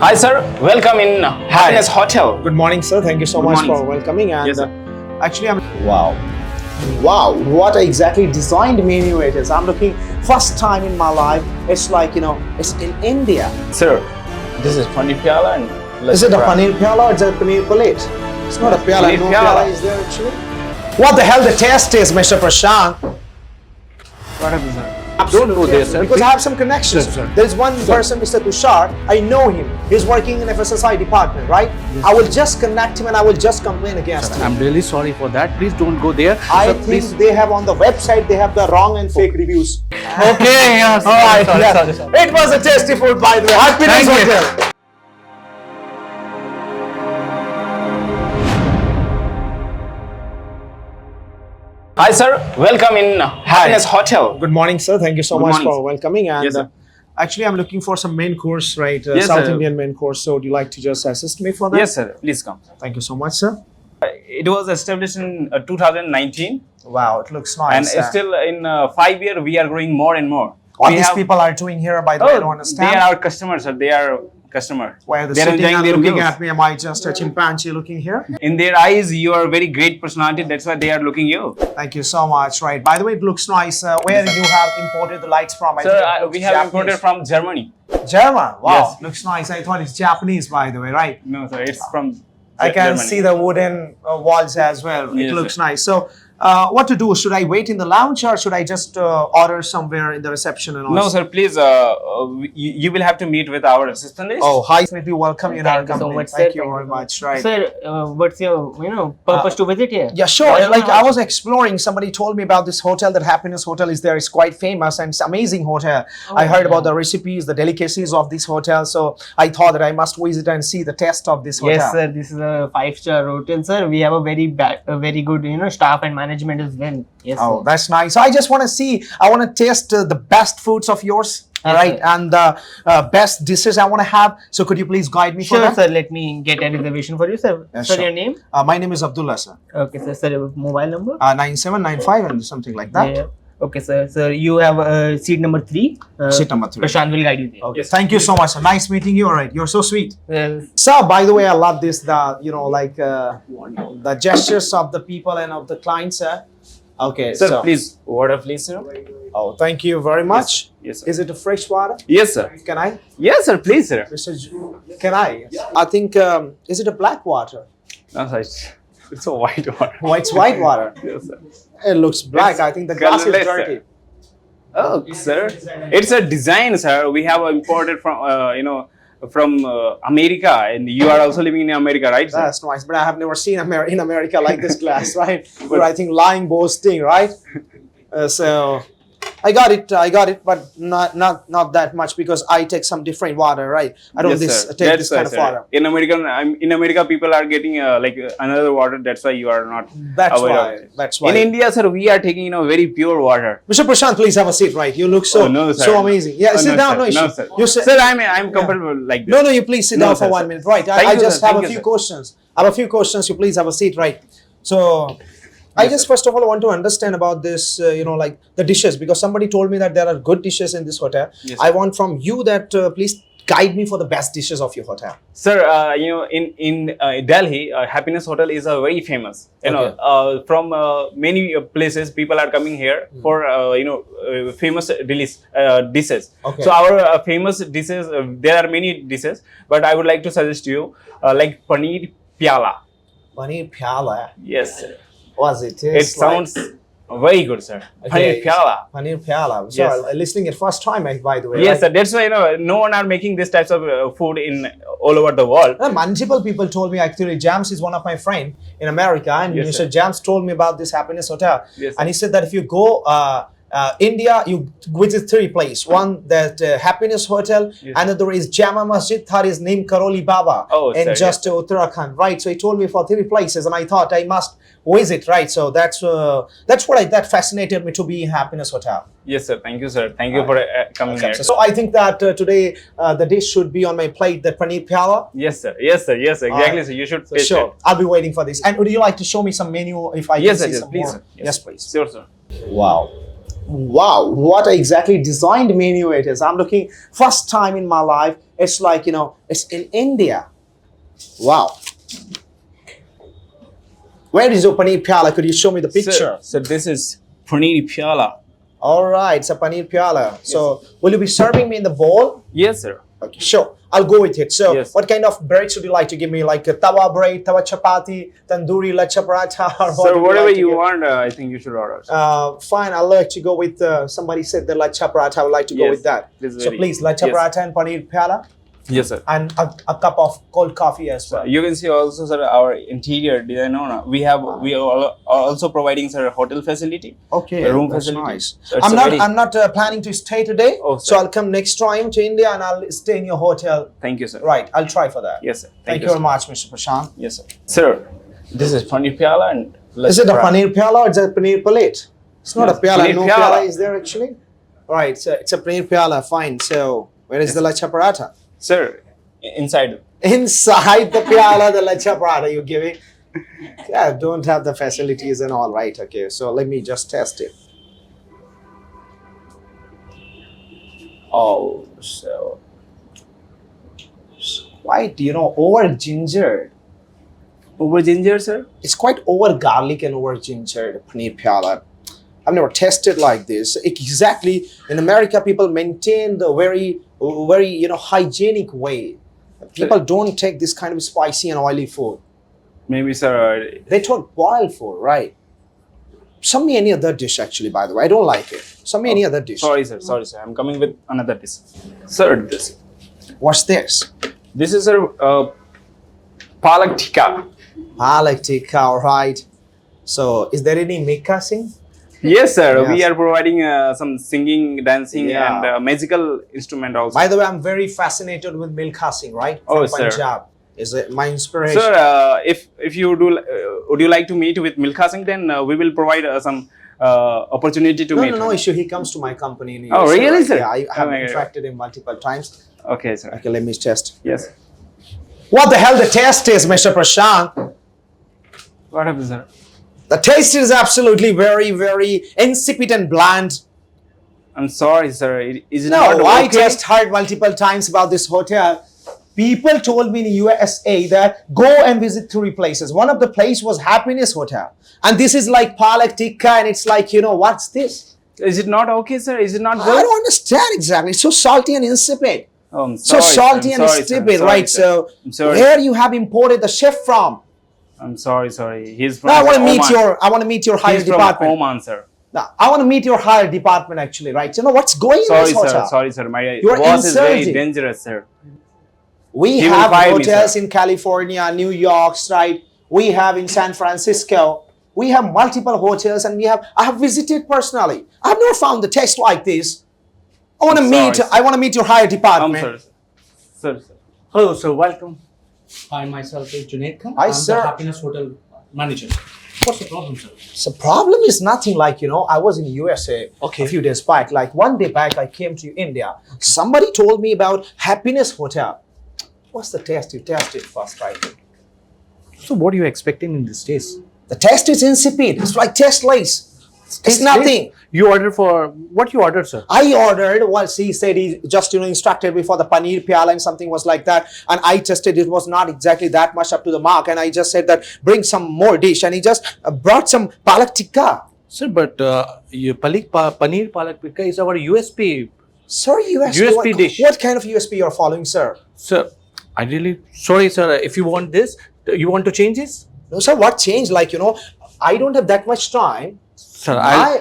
Hi sir, welcome in Happiness Hotel. Good morning, sir. Thank you so much morning, for welcoming. And Yes, sir. actually, wow, what a exactly designed menu it is. I'm looking first time in my life. It's like it's in India. Sir, this is paneer pyala and Is it a paneer pyala or is it a paneer plate? It's not a pyala. Paneer No pyala. pyala is there actually. What the hell the taste is, Mr. Prashant? What happened, sir? Don't go there, sir. Because I have some connections. Sir. There's one person, Mr. Tushar. I know him. He's working in FSSI department, right? I will just connect him and I will just complain against him. I'm really sorry for that. Please don't go there. I Sir, think please. they have on the website, they have the wrong and fake reviews. Okay, yes. All right, sorry, yes. sorry, sorry. It was a tasty food, by the way. Happiness Thank you. Hotel. Hi sir, welcome in Happiness Hotel. Good morning, sir. Thank you so Good much morning, for sir. welcoming. And Yes, sir. actually, I'm looking for some main course, right? Yes, South sir. Indian main course. So, would you like to just assist me for that? Yes sir, please come. Thank you so much, sir. It was established in 2019 Wow, it looks and nice. still in 5 years we are growing more and more. What We these have- people are doing here, by the way, I don't Oh, understand. they are our customers, sir. They are customer. Why are they They are sitting enjoying and their looking meals. at me? Am I just a chimpanzee looking here? In their eyes, you are very great personality. That's why they are looking you. Thank you so much. Right. By the way, it looks nice. Where did you have imported the lights from? I Sir, think it looks we have Japanese. imported from Germany. German. Wow, Yes. looks nice. I thought it's Japanese, by the way, right? No, sir, it's from I can Germany. see the wooden walls as well. It Yes, looks sir. nice. So, what to do? Should I wait in the lounge or should I just order somewhere in the reception and all? No, sir, please, you will have to meet with our assistant. Oh, hi. Definitely welcome you in our Thank you so company. much, Thank sir. you Thank very you so much. Right. Sir, what's your purpose to visit here? Yeah, sure. Why Like not? I was exploring, somebody told me about this hotel, that Happiness Hotel is there. It's quite famous and it's amazing hotel. I heard about the recipes, the delicacies of this hotel. So I thought that I must visit and see the taste of this hotel. Yes, sir. This is a 5-star hotel, sir. We have a very good, staff and management as well. Yes, Oh, sir. that's nice. So I just want to see, I want to taste the best foods of yours. All Yes, right. sir. And the best dishes I want to have. So could you please guide me for Sure, that? sir. Let me get a reservation for you, sir. Yeah, Sir, sure. your name? My name is Abdullah, sir. Okay, sir. Sir, your mobile number? 9795 and something like that. Yeah. Okay, sir. Sir, you have seat number 3. Seat number 3. Prashant will guide you there. Okay. Thank you so much, sir. Nice meeting you. All right. You're so sweet. Well, Sir, by the way, I love this, the gestures of the people and of the clients, sir. Okay, Sir, so, please, water, please, sir. oh, thank you very much. Yes, sir. Is it a fresh water? Yes, sir. Can I? Yes, sir, please, sir. Can I? I think, is it a black water? No, sir, it's a white water. Oh, it's white water. Yes, sir. It looks black. It's I think the glass is colorless, sir. dirty. Oh, sir, it's a design, sir. We have imported from, from America, and you are also living in America, right, sir? That's nice, but I have never seen in America like this glass, right? But I think lying, boasting, right? So I got it, but not that much because I take some different water, right? I don't Yes, sir. take That's this why, kind of sir. water. In America, people are getting another water. That's why you are not That's aware why. of it. That's why. In India, sir, we are taking very pure water. Mr. Prashant, please have a seat, right? You look so Oh, no, sir. so amazing. Yeah, Oh, sit no, down. sir. No issue. No, sir. You sit. Sir, I'm comfortable like this. No, you please sit No, down sir, for 1 sir. minute, right? Thank I you, just sir. have Thank a you, few sir. questions. I have a few questions. You please have a seat, right? So. I Yes, just sir. first of all want to understand about this, like the dishes, because somebody told me that there are good dishes in this hotel. Yes, I sir. want from you that please guide me for the best dishes of your hotel. Sir, in Delhi, Happiness Hotel is very famous. From many places, people are coming here for famous dishes. Okay. So our famous dishes, there are many dishes, but I would like to suggest you like paneer pyala. Paneer pyala. Yes, sir. Was it? It sounds very good, sir. Paneer pyala. Paneer pyala. So Yes. listening it first time, by the way. Yes, right? sir. That's why no one are making this types of food in all over the world. Multiple people told me, actually, Jams is one of my friend in America, and Yes, Mr. sir. Jams told me about this Happiness Hotel, Yes, sir. and he said that if you go India, you visit 3 places. One, that Happiness Hotel. Yes. Another is Jama Masjid. Third is Neem Karoli Baba Oh, in sir, just Uttarakhand, right? So he told me for 3 places, and I thought I must visit, right? So that's what that fascinated me to be in Happiness Hotel. Yes, sir. Thank you, sir. Thank you for coming here. So I think that today the dish should be on my plate, the paneer pyala. Yes, sir. Yes, sir. Yes, exactly. Alright. So you should So taste sure, it. I'll be waiting for this. And would you like to show me some menu if I Yes, can sir. see Yes, some please. more? Sir. Yes, please. Sure, sir. Wow. Wow, what a exactly designed menu it is. I'm looking first time in my life. It's like, it's in India. Wow. Where is your paneer pyala? Could you show me the picture? So this is paneer pyala. All right, it's a paneer pyala. So, will you be serving me in the bowl? Yes, sir. Okay, sure. I'll go with it. So, Yes. what kind of bread should you like to give me? Like a tawa bread, tawa chapati, tandoori, lacha paratha, or what So would whatever like to you give? want, I think you should order. Fine, I'll like to go with, somebody said the lacha paratha, I would like to go Yes, with that. this is So, very- please, lacha yes. paratha and paneer pyala, Yes, sir. and a cup of cold coffee as well. You can see also, sir, our interior design. We are also providing, sir, hotel facility. Okay, A room that's facility. nice. So it's I'm a not. very- I'm not planning to stay today. Oh, so sir. I'll come next time to India and I'll stay in your hotel. Thank you, sir. Right. I'll try for that. Yes, sir. Thank you sir. very much, Mr. Prashant. Yes, sir. Sir, this is paneer pyala and Is it a paneer pyala or is it a paneer plate? It's not Yes, a pyala. paneer No pyala. pyala is there actually. Right. So it's a paneer pyala. Fine. So where is the lacha paratha? Sir, inside. Inside the pyala, the lacha paratha you're giving. Yeah, don't have the facilities and all. Right. Okay. So let me just test it. Oh, so it's quite, over gingered. Over ginger, sir. It's quite over garlic and over gingered paneer pyala. I've never tasted like this. Exactly, in America, people maintain the very, very, hygienic way. People don't take this kind of spicy and oily food. Maybe, sir. They don't boil food, right? Some me any other dish actually, by the way. I don't like it. Some me any other dish. Sorry, sir. Sorry, sir. I'm coming with another dish. Sir, What's this? this is, sir, palak tikka. Palak tikka, all right. So, is there any Mika sing? Yes, sir. Yes. We are providing some singing, dancing, Yeah. and magical instrument also. By the way, I'm very fascinated with Milkha Singh, right? Oh, From sir. Punjab. Is it my inspiration? Sir, if you do, would you like to meet with Milkha Singh? Then we will provide some opportunity to meet. No him. issue. He comes to my company in Oh, USA, really, right? sir? Yeah, I Oh have my God. interacted him multiple times. Okay, sir. Okay, let me test. Yes. What the hell the taste is, Mr. Prashant? What happened, sir? The taste is absolutely very, very insipid and bland. I'm sorry, sir. Is it not No, I okay? just heard multiple times about this hotel. People told me in USA that go and visit 3 places. One of the place was Happiness Hotel. And this is like Palak Tikka and it's like, what's this? Is it not okay, sir? Is it not I good? don't understand exactly. It's so salty and insipid. Oh, I'm So sorry, salty sir. and I'm sorry, sir. I'm stupid, sorry, right? sir. So I'm sorry. where you have imported the chef from? I'm sorry. He's from Now I want to meet Oman. I want to meet your higher He's from department. Oman, sir. Now, I want to meet your higher department actually, right? What's going in Sorry, this hotel? sir. My You are boss is very insulting. dangerous, sir. We He will have fire me, hotels sir. in California, New York, right? We have in San Francisco. We have multiple hotels and I have visited personally. I've never found the taste like this. I want to I'm meet, sorry, sir. I want to meet your higher I'm department. sorry, sir. Sir. Hello, sir. Welcome. Hi, myself is Junaid Khan. Hi, I'm sir. the Happiness Hotel manager. What's the problem, sir? So problem is nothing like, I was in USA Okay. a few days back. Like one day back, I came to India. Somebody told me about Happiness Hotel. What's the taste? You test it first, right? So, what are you expecting in this taste? The taste is insipid. It's like tasteless. It's nothing. You ordered for what you ordered, sir? I ordered, he said he just, instructed me for the paneer pyala and something was like that. And I tested, it was not exactly that much up to the mark. And I just said that bring some more dish. And he just brought some palak tikka. Sir, but paneer palak tikka is our USP. Sorry, USP. USP dish. What kind of USP you're following, sir? Sir, I really sorry, sir. If you want this, you want to change this, No, sir, what changed? Like, I don't have that much time. sir.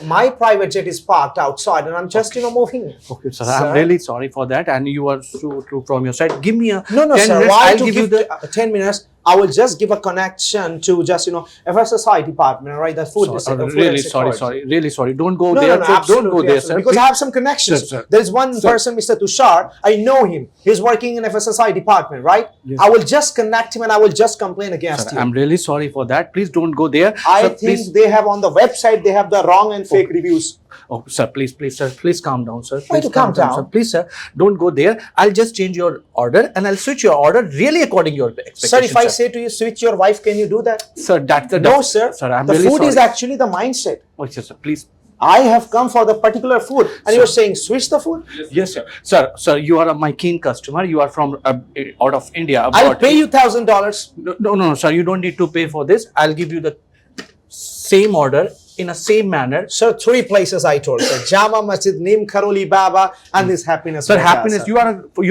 My private jet is parked outside and I'm just, moving. Okay, sir, Sir? I'm really sorry for that, and you are so true from your side. Give me a No, 10 sir. minutes. Why I'll to give you give the 10 minutes? I will just give a connection to just, FSSI department, right? The food. Sorry, food really and sorry, security. really sorry. Don't go No, there. no, no, sir. absolutely, Don't go there, absolutely. sir. Because I have some connections. Sir, sir. There is one Sir. person, Mr. Tushar. I know him. He's working in FSSI department, right? Yes, I will just connect him and I will just complain against Sir, you. I'm really sorry for that. Please don't go there. I Sir, think please. they have on the website, they have the wrong and fake reviews. Oh, sir, please, sir, please calm down, sir. Why Please to calm down? sir. Please, sir, don't go there. I'll just change your order and I'll switch your order really according to your expectations. Sir, if I say to you, switch your wife, can you do that? sir, that's the No, sir. Sir, I'm the really food sorry. is actually the mindset. Okay, sir, please. I have come for the particular food, and you're saying switch the food. Yes, sir. Sir, you are my keen customer. You are from out of India. I'll abroad. pay you $1,000. No, sir. You don't need to pay for this. I'll give you the same order in a same manner. Sir, 3 places I told. Sir, Jama Masjid, Neem Karoli Baba, and this Happiness. Sir, Hotel, happiness. sir. You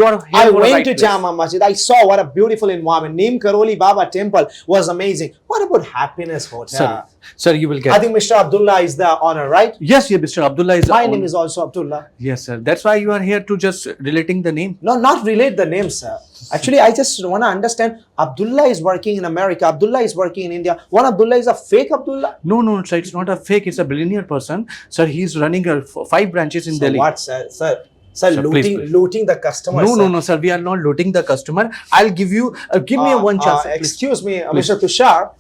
are here I for the went right to place. Jama Masjid. I saw what a beautiful environment. Neem Karoli Baba temple was amazing. What about Happiness Hotel? Sir, you will I get. think Mr. Abdullah is the owner, right? Yes, Mr. Abdullah is. My the name owner. is also Abdullah. Yes, sir. That's why you are here to just relating the name. No, not relate the name, sir. Actually, I just want to understand. Abdullah is working in America. Abdullah is working in India. One Abdullah is a fake Abdullah. No, sir. It's not a fake. It's a billionaire person. Sir, he's running 5 branches in So Delhi. what, sir? Sir, Sir, looting, please. looting the customers. No, sir. We are not looting the customer. I'll give you. Give me a one chance. Please. Excuse me, Please. Mr. Tushar.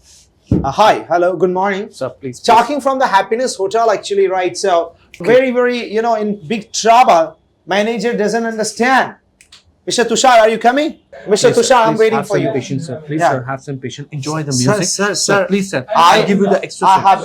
Hi, hello, good morning. Sir, please. Talking from the Happiness Hotel, actually, right? So, very, in big trouble. Manager doesn't understand. Mr. Tushar, are you coming? Mr. Yes, sir. Tushar, I'm Please waiting have for some you. Patience, sir. Please, Yeah. sir, have some patience. Enjoy the Sir, music. sir. Please, sir. I- I'll give you the extra. I have,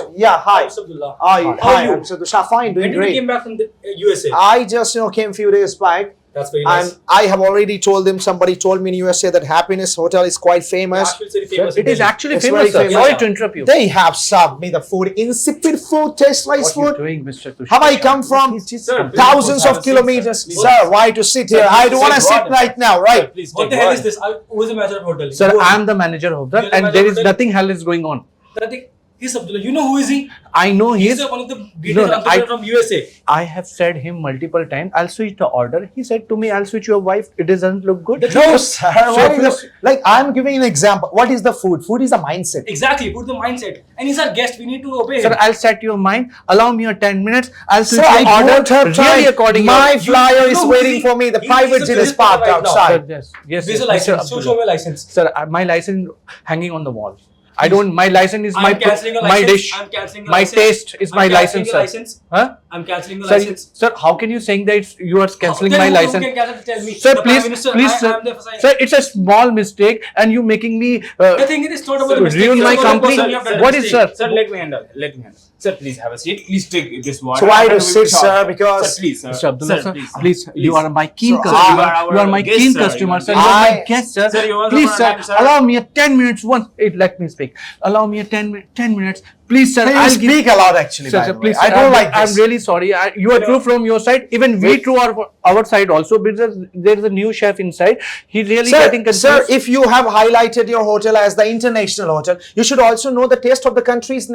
hi. Abdullah. Hi, How hi, are you? I'm Mr. Tushar. Fine, doing When did you great. came back from the USA? I just, came few days back. That's very nice. And I have already told them, somebody told me in USA that Happiness Hotel is quite famous. Actually, it's very famous. It is actually It's famous, very sir. famous. Sorry to interrupt you. They have served me the food, insipid food, tasteless What are you food. doing, Mr. Tushar? Have I come from Sir, thousands please, of sir, kilometers? please. Sir, why to sit here? I don't want to sit right now, right? Please What take the hell water. is this? Who is the manager of hotel? Sir, You are- I'm the manager of that, You're the and manager there of is the- nothing hell is going on. I think he's Abdullah. You know who is he? I know He's he's. one of the No, greatest no, entrepreneurs from USA. I have said him multiple times. I'll switch the order. He said to me, "I'll switch your wife. It doesn't look good." No, sir. What is please- the, like, I'm giving an example. What is the food? Food is a mindset. Exactly. Put the mindset. And he's our guest. We need to obey Sir, him. I'll set your mind. Allow me a 10 minutes. I'll switch Sir, I your order don't have really time. according My to flyer you is know waiting who's for me. The he- private he's a jet is business parked right now. outside. Yes. Where's your Mr. license? So Abdullah. show me a license. Sir, my license hanging on the wall. I don't. My license is I'm cancelling your my license. dish. I'm cancelling your My license. taste is I'm my cancelling license, your sir. license. Huh? I'm cancelling the Sir, license. sir, how can you saying that you are cancelling Tell my me who license? can cancel, tell me. Sir, The Prime please, Minister, please, I sir. am the first- Sir, it's a small mistake, and you making me. The thing is, it's not about a mistake. ruin It's my about a company. person you have done a What is, mistake. sir? Sir, let me handle. Let me handle. Sir, please have a seat. Please take this water. So why and to we will sit, talk. sir? Because Sir, please, sir. Mr. Abdullah, sir, please. please, you are my keen Sir, customer. you are You are my our guest, keen sir. customer, sir. You You are are I- my guest, sir. Sir, you also Please, for sir, a time, sir. allow me a 10 minutes. Let me speak. Allow me a 10 minutes. Please, sir. Can I'll you speak a lot, actually, Sir, by sir, the way. please, I sir, don't like I'm this. really sorry. You are true from your side. Even we true are our side also, because there is a new chef inside. He really getting confused. Sir, if you have highlighted your hotel as the international hotel, you should also know the taste of the country's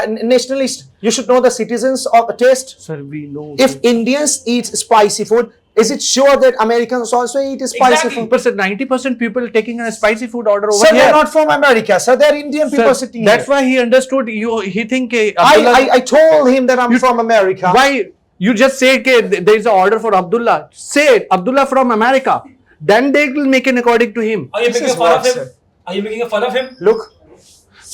nationalist. You should know the citizens of the taste. Sir, we know. If Indians eat spicy food, is it sure that Americans also eat spicy Exactly. food? But sir, 90% people taking a spicy food order over Sir, here. they're not from America. Sir, they're Indian people Sir, sitting that's here. why he understood you. He think Abdullah, I told him that I'm from America. why you just say there is an order for Abdullah. Say it, Abdullah from America. Then they will make it according to him. Are you This making is fun what, of him? sir. Are you making fun of him? Look,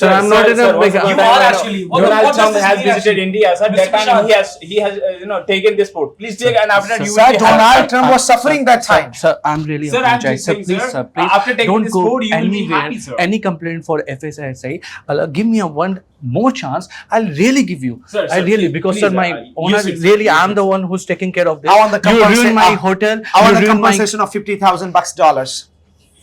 Sir, I'm not in a big. You are actually. What Donald does Trump this has mean visited actually? India, sir. That Mr. time Prashant. he has taken this food. Please take, and after that you sir, will be Donald happy. Trump was suffering that time. Sir, I'm really Sir, I'm apologize. just Sir, saying, please, sir, sir, please. after taking don't this go food, you will be anywhere. happy, sir. Any complaint for FSSI? Give me a one more chance. I'll really give you. Sir, I sir, really, please, because please, sir, my owner use it, sir, really, use I'm it. the one who's taking care of this. I want the You ruined my compensation. hotel. I want you a ruined my. compensation of $50,000.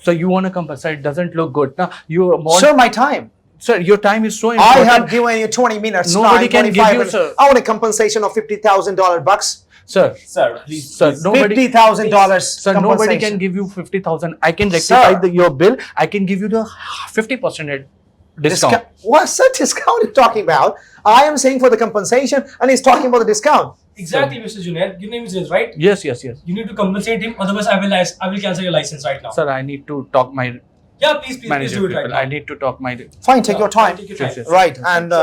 So you want to compensate? It doesn't look good. Now you want. Sir, my time. Sir, your time is so I important. have given you 20 minutes. Nobody time, can give 25 you, minutes. sir. I want a compensation of $50,000 bucks. Sir, Sir, please. sir, nobody. $50,000. Sir, nobody can give you 50,000. I can rectify Sir. your bill. I can give you the 50% discount. What sir discount are you talking about? I am saying for the compensation, and he's talking about the discount. Exactly, Mr. Junaid. Your name is Riz, right? Yes. You need to compensate him, otherwise I will cancel your license right now. Sir, I need to talk my Yeah, please manager do it people. right now. I need to talk my. Fine, take your time. Take your time. Yes, yes. Right, and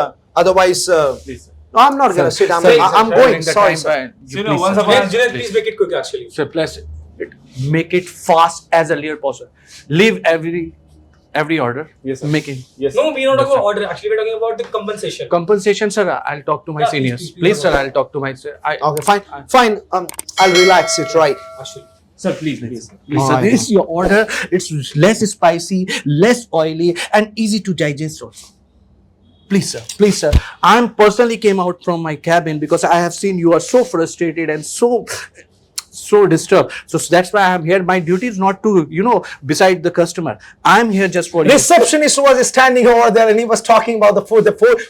otherwise, Please, sir. no, I'm not gonna sit. I'm Sir, I'm sir, going. during the Sorry, time, sir. So, you know, once sir. upon a- Junaid, please make it quick actually. Sir, plus make it fast as early as possible. Leave every order. Yes, sir. Make it. Yes. No, we're not talking Yes, about order. Actually, we're talking about the compensation. Compensation, sir. I'll talk to my Yeah, seniors. please, Please, sir. please. I'll talk to my. Okay, fine. I'll relax it. Right. Actually, Sir, please, please. Please, sir, this is your order. It's less spicy, less oily, and easy to digest also. Please, sir. Please, sir. I personally came out from my cabin because I have seen you are so frustrated and so disturbed. So that's why I am here. My duty is not to, beside the customer. I am here just for you. Receptionist was standing over there and he was talking about the food.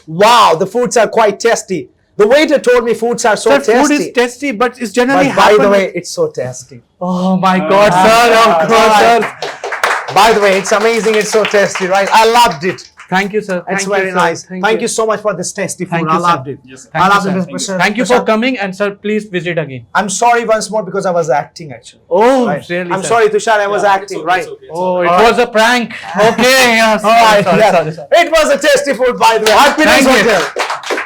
Wow, the foods are quite tasty. The waiter told me foods are so Sir, tasty. food is tasty, but it's generally But by the way, it's so tasty. Oh my God, sir. Of course, sir. By the way, it's amazing. It's so tasty, right? I loved it. Thank you, sir. It's Thank very you, sir. nice. Thank you so much for this tasty food. Thank I you, sir. loved it. Yes, I loved Thank it, you, Mr. Thank you for coming, and sir, please visit again. I'm sorry once more because I was acting actually. Oh, Right. really? I'm sir. sorry, Tushar. I was acting, right? It's okay. Oh, it was a prank. Okay, yes. All right. Sorry, yeah. sorry, sir. It was a tasty food, by the way. Happiness Thank you. Hotel.